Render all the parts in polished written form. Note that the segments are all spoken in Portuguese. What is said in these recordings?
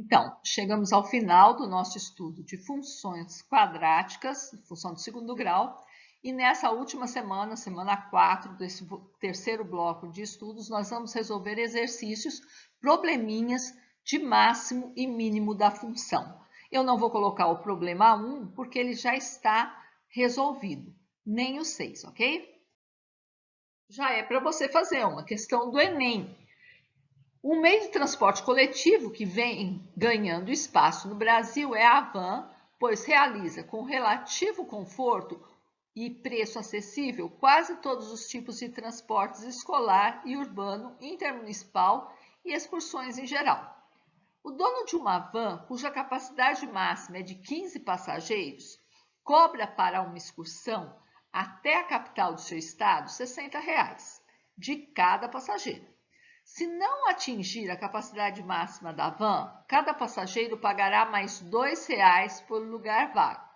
Então, chegamos ao final do nosso estudo de funções quadráticas, função de segundo grau, e nessa última semana, semana 4 desse terceiro bloco de estudos, nós vamos resolver exercícios, probleminhas de máximo e mínimo da função. Eu não vou colocar o problema 1, porque ele já está resolvido, nem o 6, ok? Já é para você fazer uma questão do Enem. O meio de transporte coletivo que vem ganhando espaço no Brasil é a van, pois realiza com relativo conforto e preço acessível quase todos os tipos de transportes escolar e urbano, intermunicipal e excursões em geral. O dono de uma van, cuja capacidade máxima é de 15 passageiros, cobra para uma excursão até a capital do seu estado R$ 60 de cada passageiro. Se não atingir a capacidade máxima da van, cada passageiro pagará mais R$ 2 por lugar vago.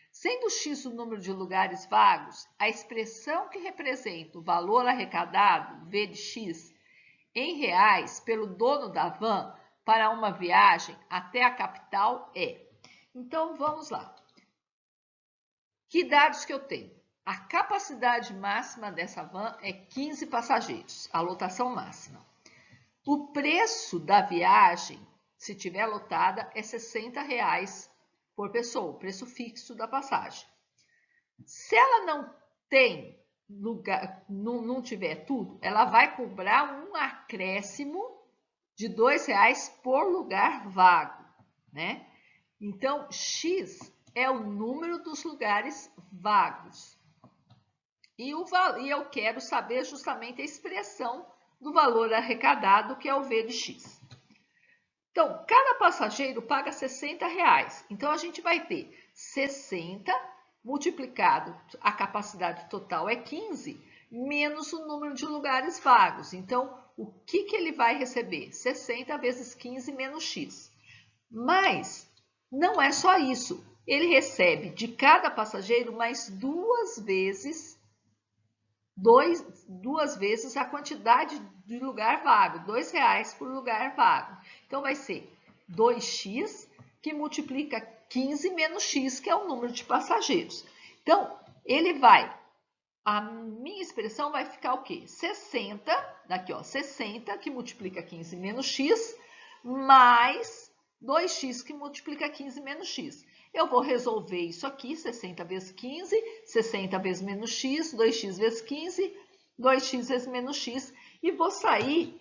Sendo X o número de lugares vagos, a expressão que representa o valor arrecadado, V de X, em reais pelo dono da van para uma viagem até a capital é. Então, vamos lá. Que dados que eu tenho? A capacidade máxima dessa van é 15 passageiros, a lotação máxima. O preço da viagem, se tiver lotada, é R$ 60 por pessoa, o preço fixo da passagem. Se ela não tem lugar, não tiver tudo, ela vai cobrar um acréscimo de R$ 2 por lugar vago, né? Então, X é o número dos lugares vagos. E eu quero saber justamente a expressão do valor arrecadado, que é o V de X. Então, cada passageiro paga R$ 60. Então, a gente vai ter 60 multiplicado, a capacidade total é 15, menos o número de lugares vagos. Então, o que ele vai receber? 60 vezes 15 menos X. Mas não é só isso. Ele recebe de cada passageiro mais duas vezes a quantidade de lugar vago, R$ 2 por lugar vago. Então, vai ser 2x que multiplica 15 menos x, que é o número de passageiros. Então, a minha expressão vai ficar o quê? 60, daqui ó, 60 que multiplica 15 menos x, mais 2x que multiplica 15 menos x. Eu vou resolver isso aqui, 60 vezes 15, 60 vezes menos x, 2x vezes 15, 2x vezes menos x, e vou sair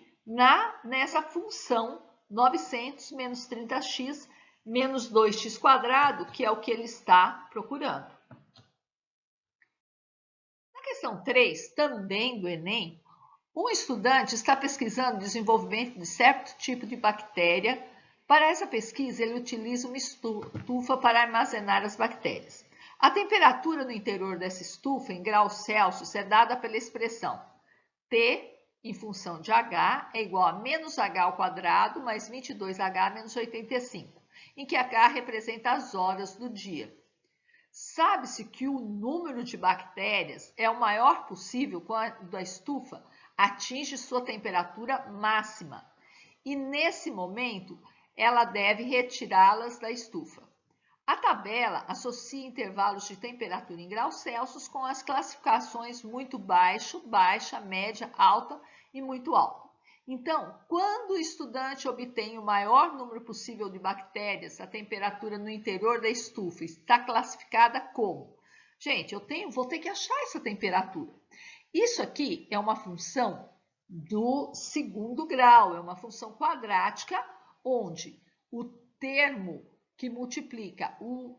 nessa função 900 menos 30x menos 2x quadrado, que é o que ele está procurando. Na questão 3, também do Enem, um estudante está pesquisando o desenvolvimento de certo tipo de bactéria. Para essa pesquisa, ele utiliza uma estufa para armazenar as bactérias. A temperatura no interior dessa estufa, em graus Celsius, é dada pela expressão T, em função de H, é igual a menos H ao quadrado, mais 22H menos 85, em que H representa as horas do dia. Sabe-se que o número de bactérias é o maior possível quando a estufa atinge sua temperatura máxima. E, nesse momento, ela deve retirá-las da estufa. A tabela associa intervalos de temperatura em graus Celsius com as classificações muito baixo, baixa, média, alta e muito alta. Então, quando o estudante obtém o maior número possível de bactérias, a temperatura no interior da estufa está classificada como? Gente, vou ter que achar essa temperatura. Isso aqui é uma função do segundo grau, é uma função quadrática, onde o termo que multiplica o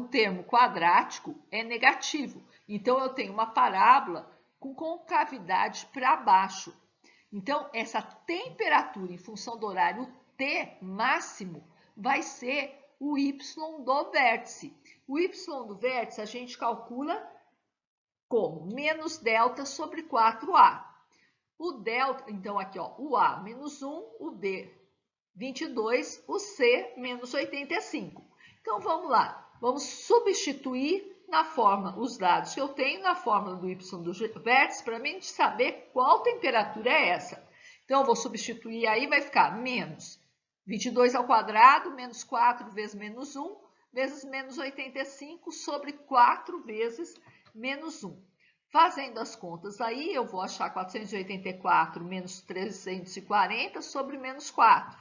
termo quadrático é negativo. Então, eu tenho uma parábola com concavidade para baixo. Então, essa temperatura em função do horário T máximo vai ser o Y do vértice. O Y do vértice a gente calcula como menos delta sobre 4A. O delta, então aqui ó, o A menos 1, o B 22, o C menos 85. Então vamos lá, vamos substituir na forma os dados que eu tenho na fórmula do Y do vértice para mim saber qual temperatura é essa. Então eu vou substituir aí, vai ficar menos 22 ao quadrado, menos 4 vezes menos 1, vezes menos 85 sobre 4 vezes menos 1. Fazendo as contas aí, eu vou achar 484 menos 340 sobre menos 4.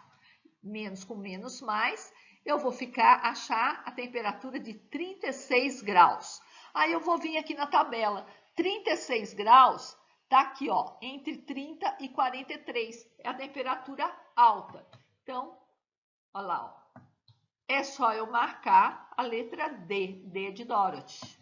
Menos com menos mais, eu vou achar a temperatura de 36 graus. Aí eu vou vir aqui na tabela. 36 graus tá aqui, ó, entre 30 e 43. É a temperatura alta. Então, olha lá, ó. É só eu marcar a letra D, D de Dorothy.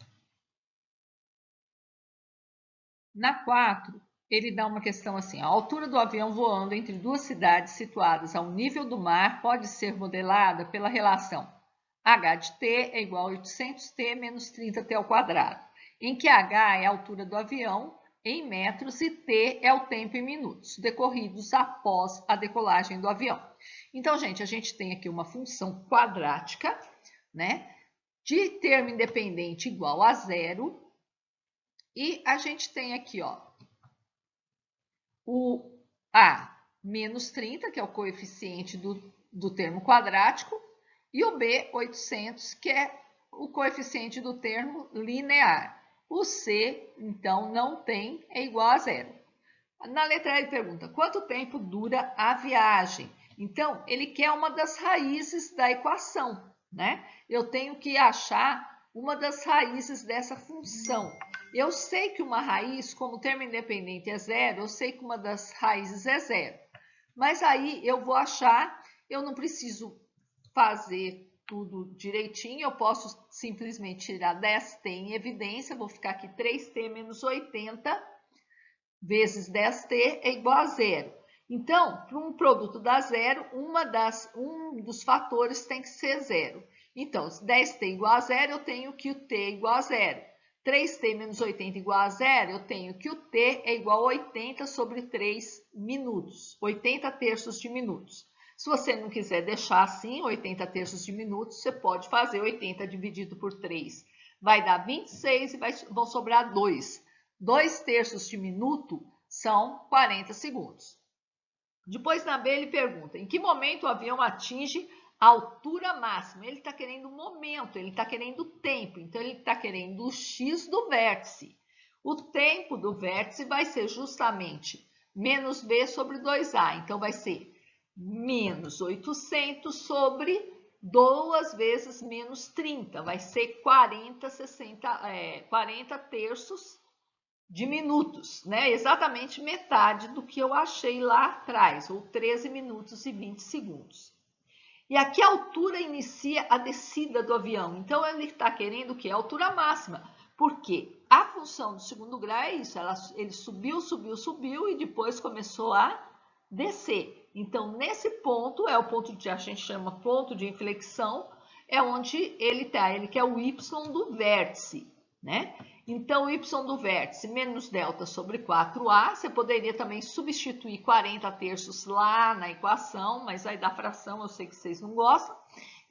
Na 4, ele dá uma questão assim: a altura do avião voando entre duas cidades situadas ao nível do mar pode ser modelada pela relação h de t é igual a 800t menos 30t ao quadrado, em que h é a altura do avião em metros e t é o tempo em minutos decorridos após a decolagem do avião. Então, gente, a gente tem aqui uma função quadrática, né, de termo independente igual a zero, e a gente tem aqui, ó, o a menos 30, que é o coeficiente do termo quadrático, e o b, 800, que é o coeficiente do termo linear. O c, então, não tem, é igual a zero. Na letra A ele pergunta, quanto tempo dura a viagem? Então, ele quer uma das raízes da equação, né? Eu tenho que achar uma das raízes dessa função. Eu sei que uma raiz, como o termo independente é zero, eu sei que uma das raízes é zero. Mas aí eu vou achar, eu não preciso fazer tudo direitinho, eu posso simplesmente tirar 10t em evidência, vou ficar aqui 3t menos 80 vezes 10t é igual a zero. Então, para um produto dar zero, um dos fatores tem que ser zero. Então, se 10t igual a zero, eu tenho que o t é igual a zero. 3t menos 80 igual a zero, eu tenho que o t é igual a 80 sobre 3 minutos, 80 terços de minutos. Se você não quiser deixar assim, 80 terços de minutos, você pode fazer 80 dividido por 3. Vai dar 26 e vão sobrar 2. 2 terços de minuto são 40 segundos. Depois, na B, ele pergunta, em que momento o avião atinge a altura máxima? Ele está querendo o momento, ele está querendo o tempo. Então, ele está querendo o x do vértice. O tempo do vértice vai ser justamente menos b sobre 2a. Então, vai ser menos 800 sobre 2 vezes menos 30. Vai ser 40 terços de minutos, né? Exatamente metade do que eu achei lá atrás, ou 13 minutos e 20 segundos. E a que altura inicia a descida do avião? Então, ele está querendo o quê? A altura máxima. Porque a função do segundo grau é isso, ele subiu, subiu, subiu e depois começou a descer. Então, nesse ponto, é o ponto que a gente chama ponto de inflexão, é onde ele está, ele quer o y do vértice, né? Então, o y do vértice menos delta sobre 4a, você poderia também substituir 40 terços lá na equação, mas aí da fração eu sei que vocês não gostam.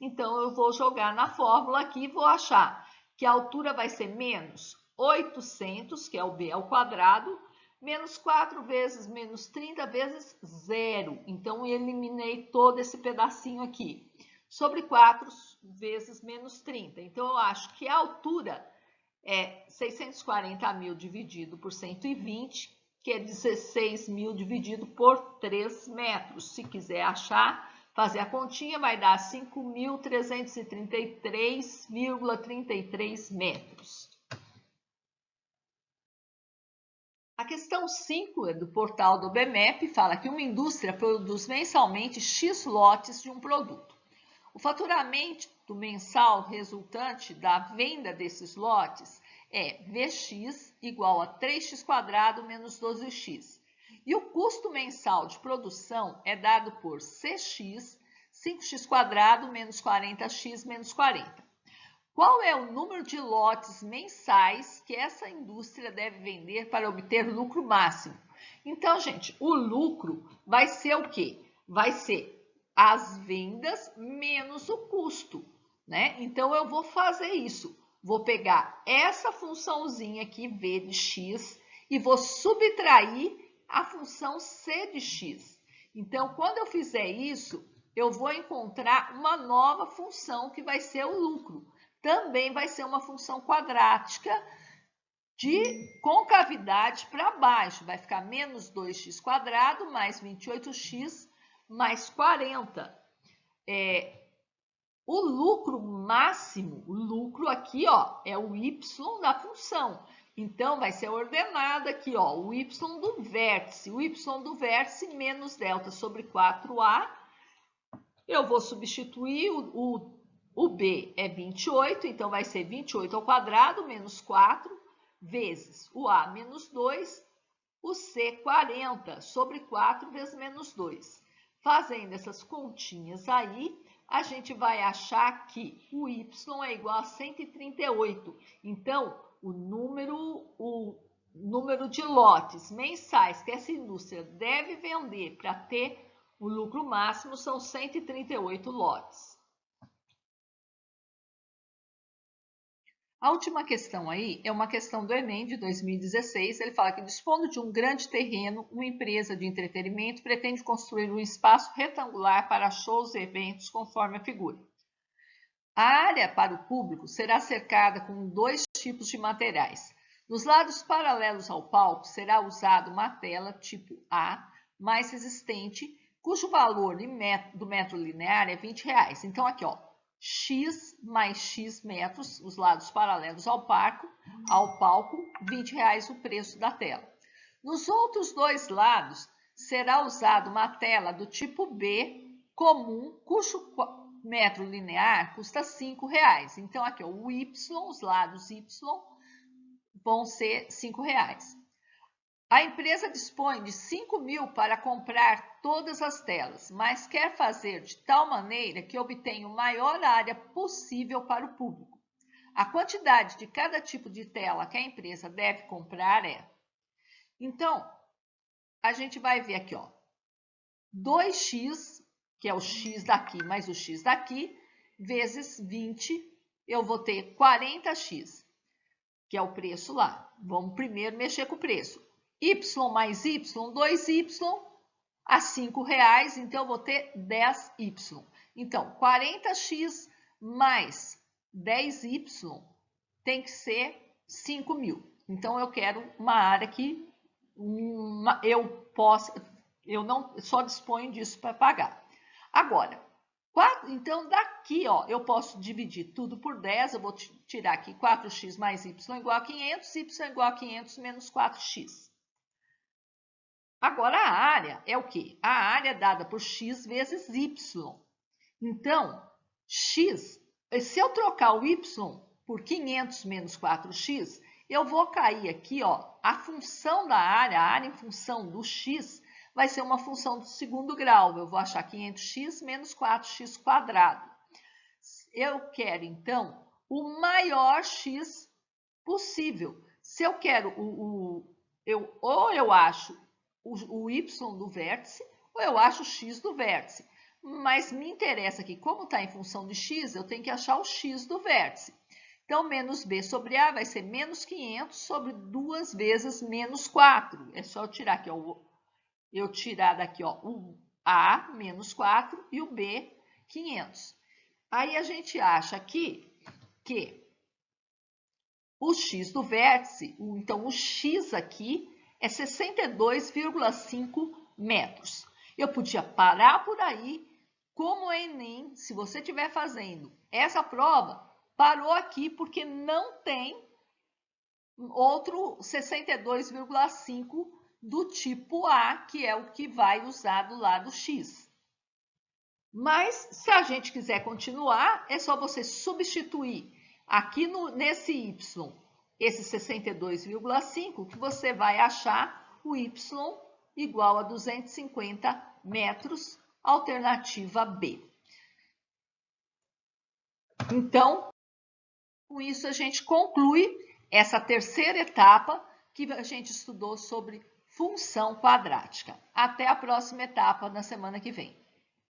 Então, eu vou jogar na fórmula aqui e vou achar que a altura vai ser menos 800, que é o b ao quadrado, menos 4 vezes menos 30 vezes zero. Então, eu eliminei todo esse pedacinho aqui. Sobre 4 vezes menos 30. Então, eu acho que a altura é 640 mil dividido por 120, que é 16 mil dividido por 3 metros. Se quiser achar, fazer a continha, vai dar 5.333,33 metros. A questão 5 é do portal do BMEP, fala que uma indústria produz mensalmente X lotes de um produto. O faturamento mensal resultante da venda desses lotes é Vx igual a 3x² menos 12x. E o custo mensal de produção é dado por Cx, 5x² menos 40x menos 40. Qual é o número de lotes mensais que essa indústria deve vender para obter lucro máximo? Então, gente, o lucro vai ser o quê? Vai ser as vendas menos o custo, né? Então, eu vou fazer isso. Vou pegar essa funçãozinha aqui, v de x, e vou subtrair a função c de x. Então, quando eu fizer isso, eu vou encontrar uma nova função que vai ser o lucro. Também vai ser uma função quadrática de concavidade para baixo. Vai ficar menos 2x² mais 28x mais 40. O lucro máximo, o lucro aqui, ó, é o y da função. Então, vai ser ordenado aqui, ó, o y do vértice. O y do vértice menos delta sobre 4a. Eu vou substituir o b é 28, então vai ser 28² menos 4 vezes o a menos 2, o c 40 sobre 4 vezes menos 2. Fazendo essas continhas aí, a gente vai achar que o y é igual a 138. Então, o número de lotes mensais que essa indústria deve vender para ter o lucro máximo são 138 lotes. A última questão aí é uma questão do Enem de 2016. Ele fala que, dispondo de um grande terreno, uma empresa de entretenimento pretende construir um espaço retangular para shows e eventos conforme a figura. A área para o público será cercada com 2 tipos de materiais. Nos lados paralelos ao palco será usada uma tela tipo A, mais resistente, cujo valor do metro linear é R$20. Então, aqui, ó, x mais x metros, os lados paralelos ao palco, R$20 o preço da tela. Nos outros 2 lados, será usada uma tela do tipo B, comum, cujo metro linear custa R$5. Então, aqui, ó, o y, os lados y, vão ser R$5. A empresa dispõe de 5.000 para comprar todas as telas, mas quer fazer de tal maneira que obtenha a maior área possível para o público. A quantidade de cada tipo de tela que a empresa deve comprar é... Então, a gente vai ver aqui, ó, 2x, que é o x daqui mais o x daqui, vezes 20, eu vou ter 40x, que é o preço lá. Vamos primeiro mexer com o preço. Y mais Y, 2y a R$5, então eu vou ter 10y. Então, 40x mais 10y tem que ser 5.000. Então, eu quero uma área que eu não só disponho disso para pagar. Agora, então daqui, ó, eu posso dividir tudo por 10, eu vou tirar aqui 4x mais y igual a 500, y igual a 500 menos 4x. Agora, a área é o quê? A área é dada por x vezes y. Então, x, se eu trocar o y por 500 menos 4x, eu vou cair aqui, ó, a função da área, a área em função do x, vai ser uma função do segundo grau. Eu vou achar 500x menos 4x². Eu quero, então, o maior x possível. Se eu quero ou eu acho o y do vértice, ou eu acho o x do vértice. Mas me interessa aqui, como está em função de x, eu tenho que achar o x do vértice. Então, menos b sobre a vai ser menos 500 sobre 2 vezes menos 4. É só eu tirar aqui, ó, eu tirar daqui, ó, o a, menos 4, e o b, 500. Aí, a gente acha aqui que o x do vértice, então o x aqui, é 62,5 metros. Eu podia parar por aí, como o Enem, se você estiver fazendo essa prova, parou aqui porque não tem outro 62,5 do tipo A, que é o que vai usar do lado X. Mas, se a gente quiser continuar, é só você substituir aqui nesse Y, esse 62,5, que você vai achar o Y igual a 250 metros, alternativa B. Então, com isso a gente conclui essa terceira etapa que a gente estudou sobre função quadrática. Até a próxima etapa na semana que vem.